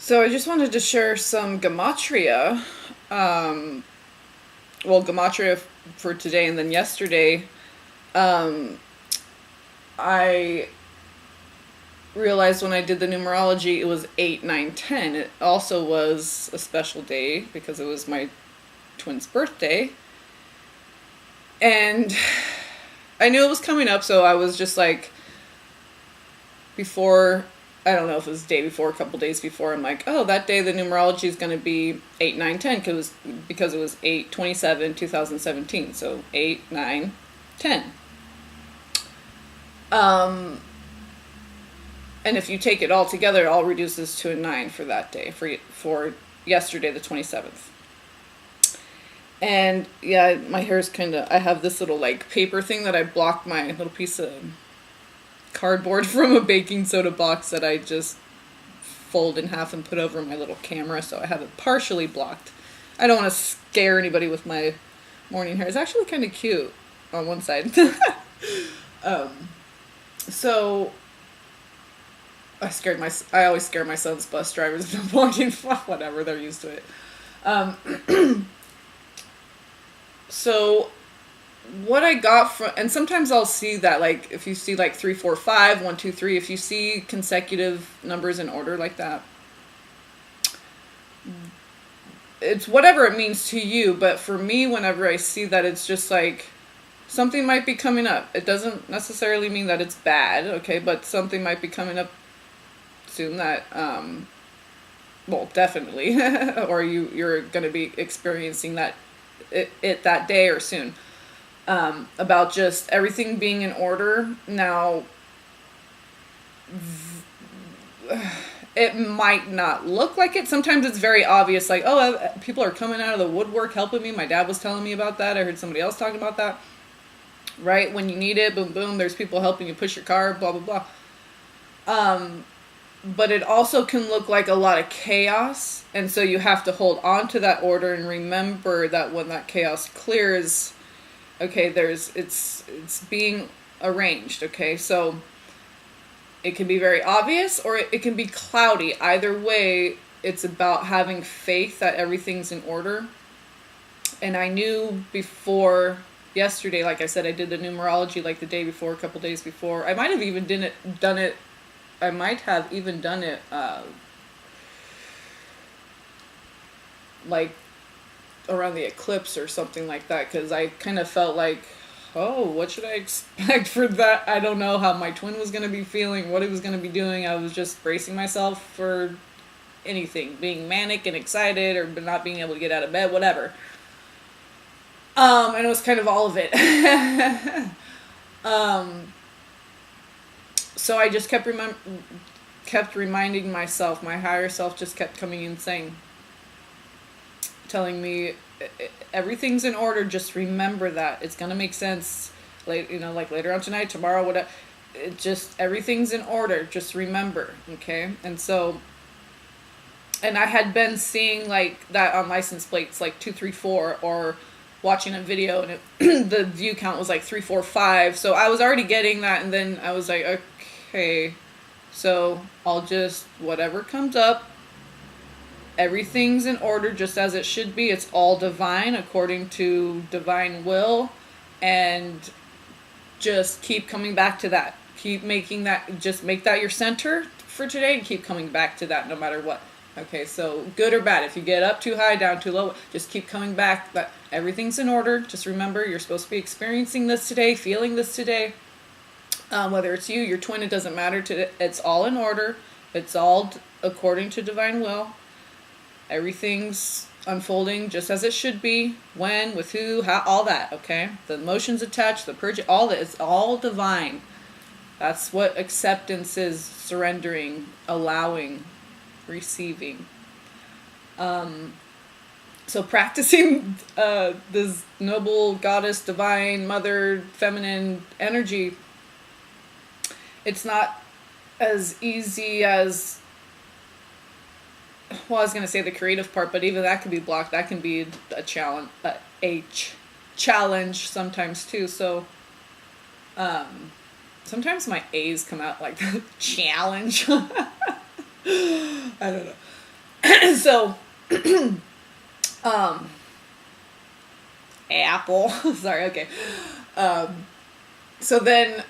So I just wanted to share some Gematria. Um, Gematria for today and then yesterday. Um, I realized when I did the numerology it was 8, 9, 10. It also was a special day because it was my twin's birthday. And I knew it was coming up, so I was just like, before, I don't know if it was the day before, a couple days before, I'm like, oh, that day the numerology is going to be 8, 9, 10 because it was 8/27, 2017. So 8, 9, 10. Um, and if you take it all together, it all reduces to a 9 for that day, for yesterday, the 27th. And yeah, my hair is kind of, I have this little like paper thing that I blocked my little piece of cardboard from a baking soda box that I just fold in half and put over my little camera, so I have it partially blocked. I don't want to scare anybody with my morning hair. It's actually kind of cute on one side. So I always scare my son's bus drivers in the morning. Whatever, they're used to it. So what I got from, and sometimes I'll see that, like, if you see like 3, 4, 5, 1, 2, 3, if you see consecutive numbers in order like that, it's whatever it means to you. But for me, whenever I see that, it's just like something might be coming up. It doesn't necessarily mean that it's bad, okay, but something might be coming up soon that, well, definitely, or you're going to be experiencing it that day or soon. About just everything being in order. Now, it might not look like it. Sometimes it's very obvious, like, oh, people are coming out of the woodwork helping me. My dad was telling me about that. I heard somebody else talking about that. Right? When you need it, boom, boom, there's people helping you push your car, blah, blah, blah. But it also can look like a lot of chaos. And so you have to hold on to that order and remember that when that chaos clears, okay, it's being arranged, okay? So it can be very obvious or it can be cloudy. Either way, it's about having faith that everything's in order. And I knew before yesterday, like I said, I did the numerology like the day before, a couple days before. I might have even done it like around the eclipse or something like that, because I kind of felt like, oh, what should I expect for that? I don't know how my twin was going to be feeling, what he was going to be doing. I was just bracing myself for anything, being manic and excited or not being able to get out of bed, whatever. And it was kind of all of it. So I just kept reminding myself, my higher self just kept coming in saying, telling me everything's in order. Just remember that it's gonna make sense. Like later on tonight, tomorrow, whatever. It just, everything's in order. Just remember, okay? And so, and I had been seeing like that on license plates, like 2, 3, 4, or watching a video and the view count was like 3, 4, 5. So I was already getting that, and then I was like, okay, so I'll just, whatever comes up, everything's in order just as it should be. It's all divine according to divine will, and just keep coming back to that. Keep making that, just make that your center for today and keep coming back to that no matter what. Okay, so good or bad, if you get up too high, down too low, just keep coming back. That everything's in order. Just remember, you're supposed to be experiencing this today, feeling this today. Whether it's you, your twin, it doesn't matter. It's all in order. It's all according to divine will. Everything's unfolding just as it should be. When, with who, how, all that, okay? The emotions attached, the purge, all that, it's all divine. That's what acceptance is: surrendering, allowing, receiving. So practicing this noble goddess, divine, mother, feminine energy, it's not as easy as, well, I was going to say the creative part, but even that can be blocked. That can be a challenge, challenge sometimes too. So, sometimes my A's come out like challenge. I don't know. So, Apple. Sorry, okay. So then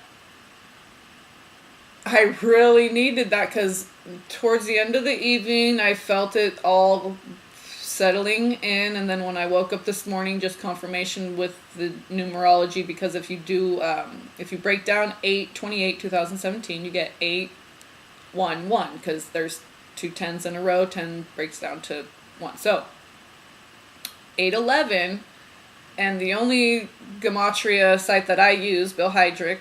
I really needed that because towards the end of the evening, I felt it all settling in. And then when I woke up this morning, just confirmation with the numerology, because if you do, if you break down 8/28, 2017, you get 811 because there's two tens in a row. 10 breaks down to 1. So 811, and the only Gematria site that I use, Bill Heydrich,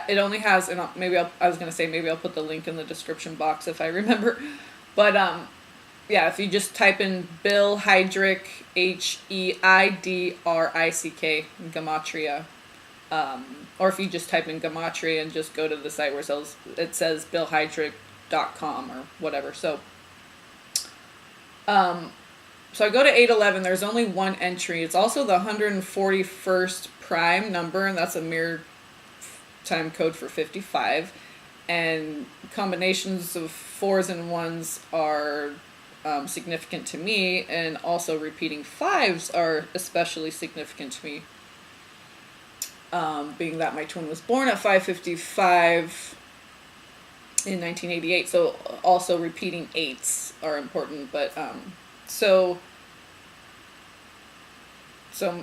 it only has, and maybe I was gonna say maybe I'll put the link in the description box if I remember, but yeah, if you just type in Bill Heydrich, Heidrick, Gematria, or if you just type in Gematria and just go to the site where it says BillHeydrich.com or whatever. So I go to 811. There's only one entry. It's also the 141st prime number, and that's a mirror time code for 55. And combinations of 4s and 1s are significant to me, and also repeating 5s are especially significant to me. Being that my twin was born at 5:55 in 1988, so also repeating 8s are important. But so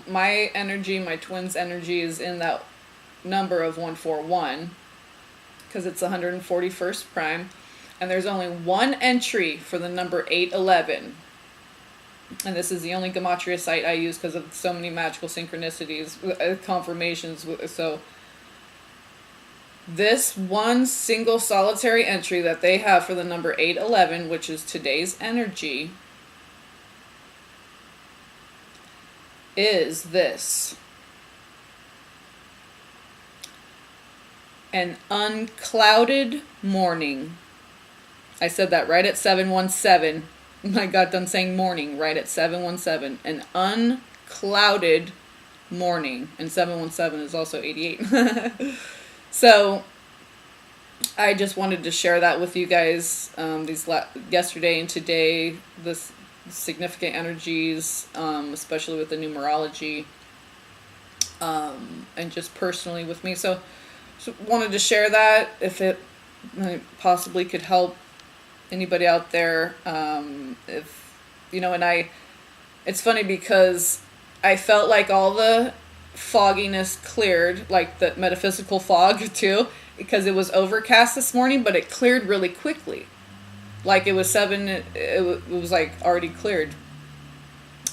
my energy, my twin's energy, is in that number of 141 because it's 141st prime, and there's only one entry for the number 811. And this is the only Gematria site I use because of so many magical synchronicities, confirmations. So this one single solitary entry that they have for the number 811, which is today's energy, is this: an unclouded morning. I said that right at 717. I got done saying morning right at 717. An unclouded morning. And 717 is also 88. So I just wanted to share that with you guys. Yesterday and today, this significant energies, especially with the numerology, and just personally with me. So wanted to share that if it possibly could help anybody out there. If and it's funny because I felt like all the fogginess cleared, like the metaphysical fog too, because it was overcast this morning, but it cleared really quickly. Like it was 7, it was like already cleared,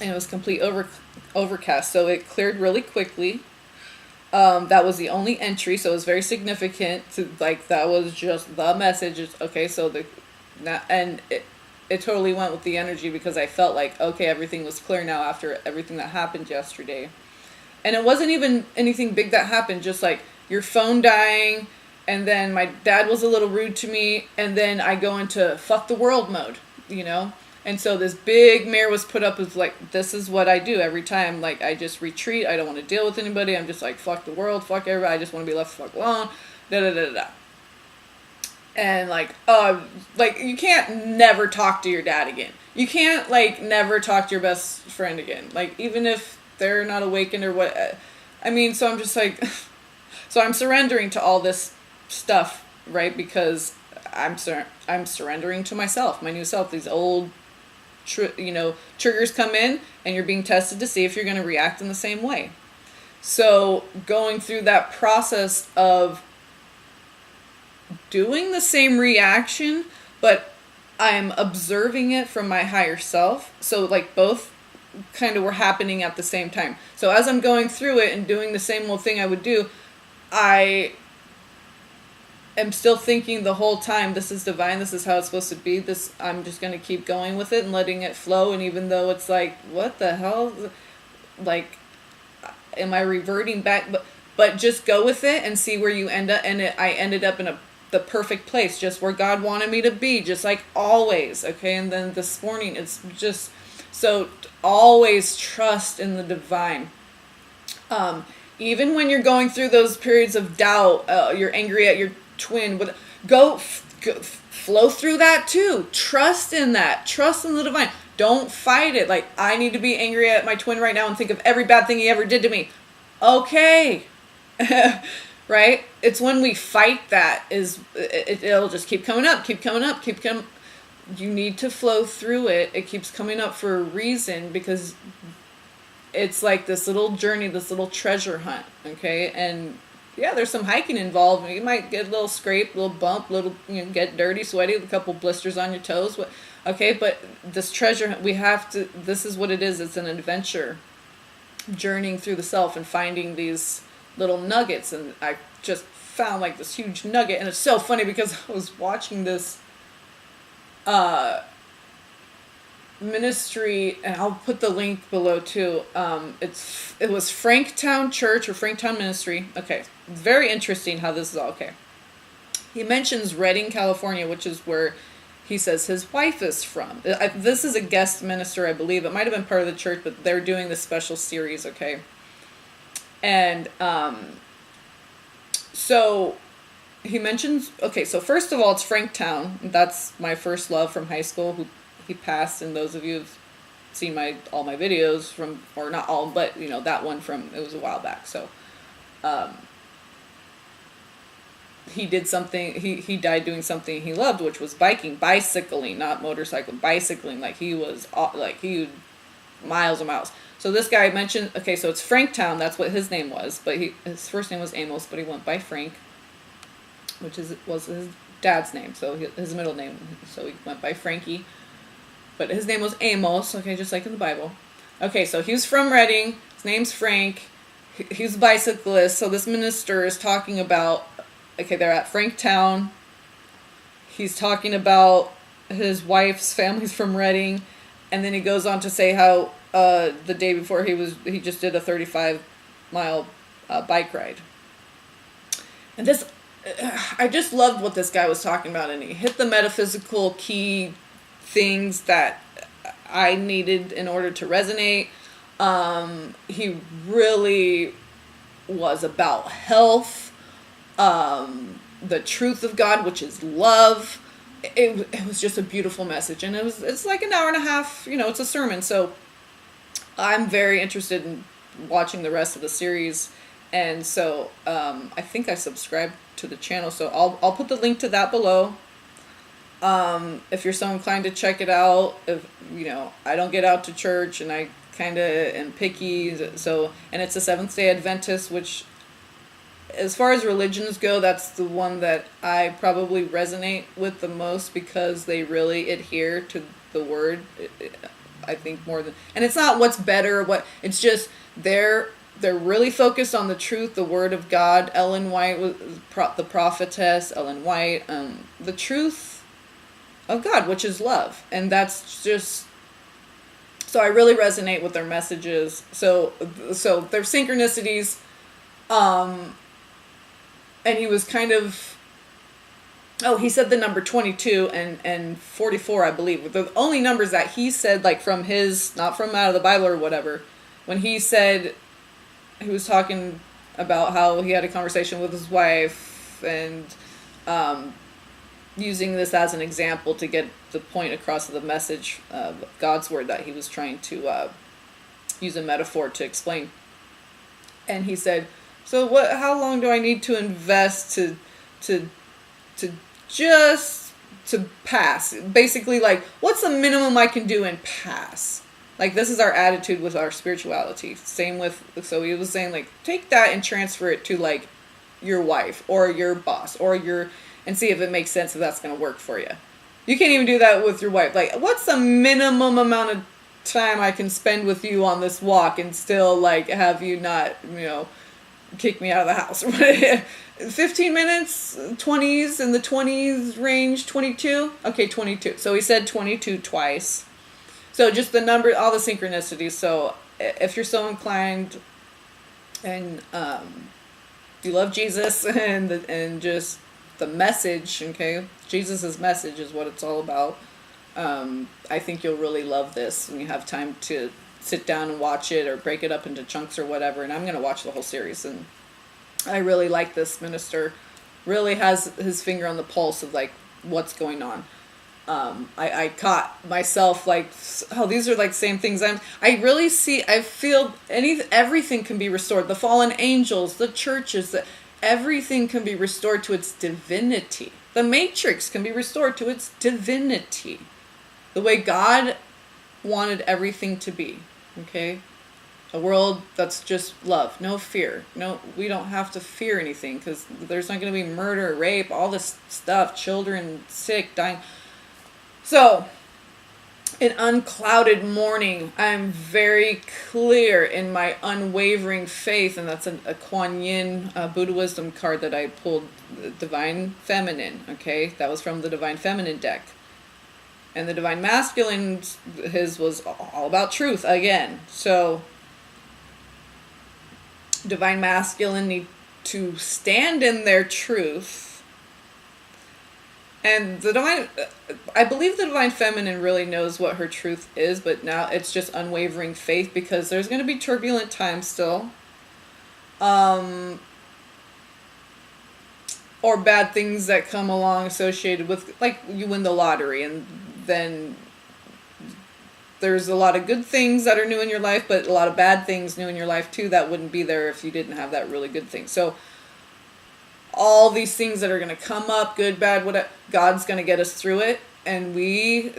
and it was complete overcast, so it cleared really quickly. That was the only entry, so it was very significant to, like, that was just the message. It's, okay, so it totally went with the energy because I felt like, okay, everything was clear now after everything that happened yesterday. And it wasn't even anything big that happened, just like your phone dying, and then my dad was a little rude to me, and then I go into fuck the world mode, And so this big mirror was put up as like, this is what I do every time. Like, I just retreat. I don't want to deal with anybody. I'm just like, fuck the world, fuck everybody. I just want to be left the fuck alone. Da-da-da-da-da. And like you can't never talk to your dad again. You can't never talk to your best friend again. Like, even if they're not awakened or what. I mean, so I'm just like, so I'm surrendering to all this stuff, right? Because I'm surrendering to myself, my new self. These old triggers come in, and you're being tested to see if you're going to react in the same way. So going through that process of doing the same reaction, but I'm observing it from my higher self. So like both kind of were happening at the same time. So as I'm going through it and doing the same old thing I would do, I am still thinking the whole time, this is divine, this is how it's supposed to be, this, I'm just going to keep going with it and letting it flow. And even though it's like, what the hell, like, am I reverting back? But just go with it and see where you end up. And I ended up in the perfect place, just where God wanted me to be, just like always. Okay. And then this morning, it's just, so always trust in the divine. Even when you're going through those periods of doubt, you're angry at your twin, go flow through that too. Trust in that. Trust in the divine. Don't fight it. Like, I need to be angry at my twin right now and think of every bad thing he ever did to me. Okay. Right? It's when we fight that it'll just keep coming up, keep coming up, keep coming. You need to flow through it. It keeps coming up for a reason, because it's like this little journey, this little treasure hunt. Okay. And yeah, there's some hiking involved. You might get a little scrape, a little bump, get dirty, sweaty, a couple blisters on your toes. Okay, but this treasure, this is what it is. It's an adventure, journeying through the self and finding these little nuggets. And I just found like this huge nugget. And it's so funny because I was watching this ministry, and I'll put the link below too. It was Franktown Church or Franktown Ministry. Okay, very interesting how this is all. Okay, he mentions Redding, California, which is where he says his wife is from. This is a guest minister, I believe. It might have been part of the church, but they're doing this special series. Okay, and so he mentions. Okay, so first of all, it's Franktown. That's my first love from high school. He passed, and those of you who've seen all my videos from, or not all, but that one it was a while back. So he did something, he died doing something he loved, which was bicycling, not motorcycle, bicycling. Like he miles and miles. So this guy mentioned, okay, so it's Franktown, that's what his name was, but his first name was Amos, but he went by Frank, which was his dad's name, so his middle name, so he went by Frankie. But his name was Amos, okay, just like in the Bible. Okay, so he was from Redding. His name's Frank. He's a bicyclist. So this minister is talking about, okay, they're at Franktown. He's talking about his wife's family's from Redding. And then he goes on to say how the day before he just did a 35-mile bike ride. And this, I just loved what this guy was talking about. And he hit the metaphysical key things that I needed in order to resonate. He really was about health, the truth of God, which is love. It was just a beautiful message, and it's like an hour and a half. It's a sermon, so I'm very interested in watching the rest of the series. And so I think I subscribed to the channel, so I'll put the link to that below. If you're so inclined to check it out. If I don't get out to church, and I kind of am picky, so, and it's a Seventh-day Adventist, which as far as religions go, that's the one that I probably resonate with the most, because they really adhere to the word. I think more than, and it's not what's better, it's just they're really focused on the truth, the word of God. Ellen White was the prophetess, Ellen White, the truth of God, which is love. And that's just, so I really resonate with their messages. So their synchronicities, and he was kind of, he said the number 22 and 44, I believe, the only numbers that he said, like from his, not from out of the Bible or whatever, when he said, he was talking about how he had a conversation with his wife, and using this as an example to get the point across of the message of God's word that he was trying to use a metaphor to explain. And he said, so how long do I need to invest to pass? Basically, like, what's the minimum I can do and pass? Like, this is our attitude with our spirituality. Same with, so he was saying, like, take that and transfer it to, like, your wife or your boss or and see if it makes sense, if that's going to work for you. You can't even do that with your wife. Like, what's the minimum amount of time I can spend with you on this walk and still, like, have you not, kick me out of the house? 15 minutes, 20s, in the 20s range, 22? Okay, 22. So he said 22 twice. So just the number, all the synchronicities. So if you're so inclined and you love Jesus and just the message, okay, Jesus' message is what it's all about. I think you'll really love this when you have time to sit down and watch it, or break it up into chunks or whatever. And I'm going to watch the whole series. And I really like this minister. Really has his finger on the pulse of, like, what's going on. I caught myself like, oh, these are like same things. I feel everything can be restored. The fallen angels, the churches, everything can be restored to its divinity. The matrix can be restored to its divinity. The way God wanted everything to be. Okay? A world that's just love, no fear. No, we don't have to fear anything because there's not going to be murder, rape, all this stuff, children sick, dying. So, in Unclouded Morning, I'm very clear in my unwavering faith, and that's a Kuan Yin Buddha Wisdom card that I pulled, Divine Feminine, okay? That was from the Divine Feminine deck. And the Divine Masculine, his was all about truth, again. So, Divine Masculine need to stand in their truth. And I believe the Divine Feminine really knows what her truth is, but now it's just unwavering faith because there's going to be turbulent times still. Or bad things that come along associated with, like you win the lottery and then there's a lot of good things that are new in your life, but a lot of bad things new in your life too that wouldn't be there if you didn't have that really good thing. So all these things that are going to come up, good, bad, whatever, God's going to get us through it. And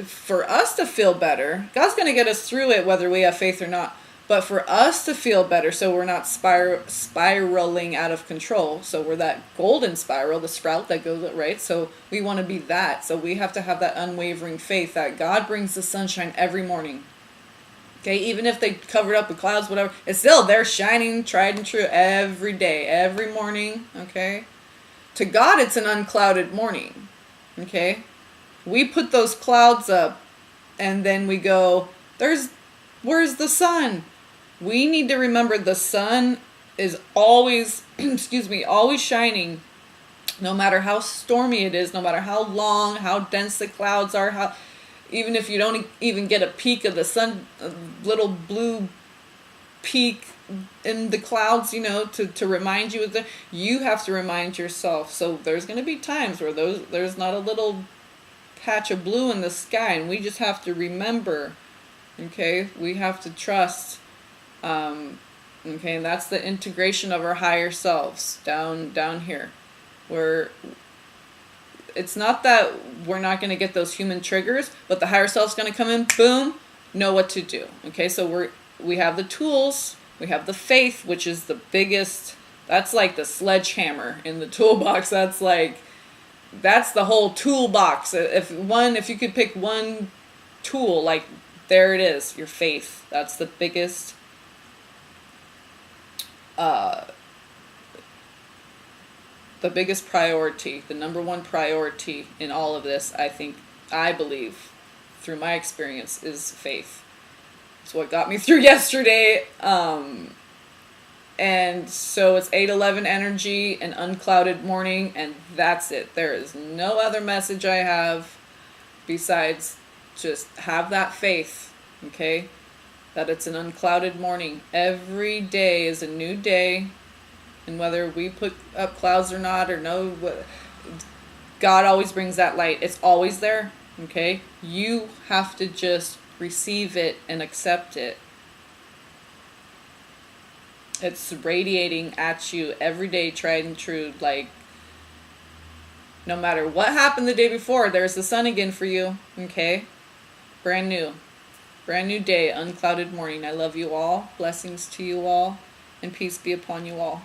for us to feel better, God's going to get us through it whether we have faith or not. But for us to feel better so we're not spiraling out of control. So we're that golden spiral, the sprout that goes right. So we want to be that. So we have to have that unwavering faith that God brings the sunshine every morning. Okay, even if they covered up with clouds, whatever, it's still there shining, tried and true every day, every morning, okay? To God, it's an unclouded morning, okay? We put those clouds up, and then we go, where's the sun? We need to remember the sun is always, always shining, no matter how stormy it is, no matter how long, how dense the clouds are, even if you don't even get a peek of the sun, a little blue peak in the clouds, to remind you you have to remind yourself. So there's going to be times where there's not a little patch of blue in the sky, and we just have to remember, okay? We have to trust, okay? And that's the integration of our higher selves down here, where it's not that we're not going to get those human triggers, but the higher self's going to come in, boom, know what to do, okay? So we have the tools. We have the faith, which is the biggest, that's like the sledgehammer in the toolbox. That's the whole toolbox. If you could pick one tool, like there it is, your faith. That's the biggest, priority, the number one priority in all of this, I believe, through my experience, is faith. It's what got me through yesterday. And so it's 8/11 energy and unclouded morning, and that's it. There is no other message I have besides just have that faith, okay? That it's an unclouded morning. Every day is a new day, and whether we put up clouds or not, or no, God always brings that light. It's always there, okay? You have to just receive it and accept it. It's radiating at you every day, tried and true. Like, no matter what happened the day before, there's the sun again for you, okay? Brand new day, unclouded morning. I love you all. Blessings to you all, and peace be upon you all.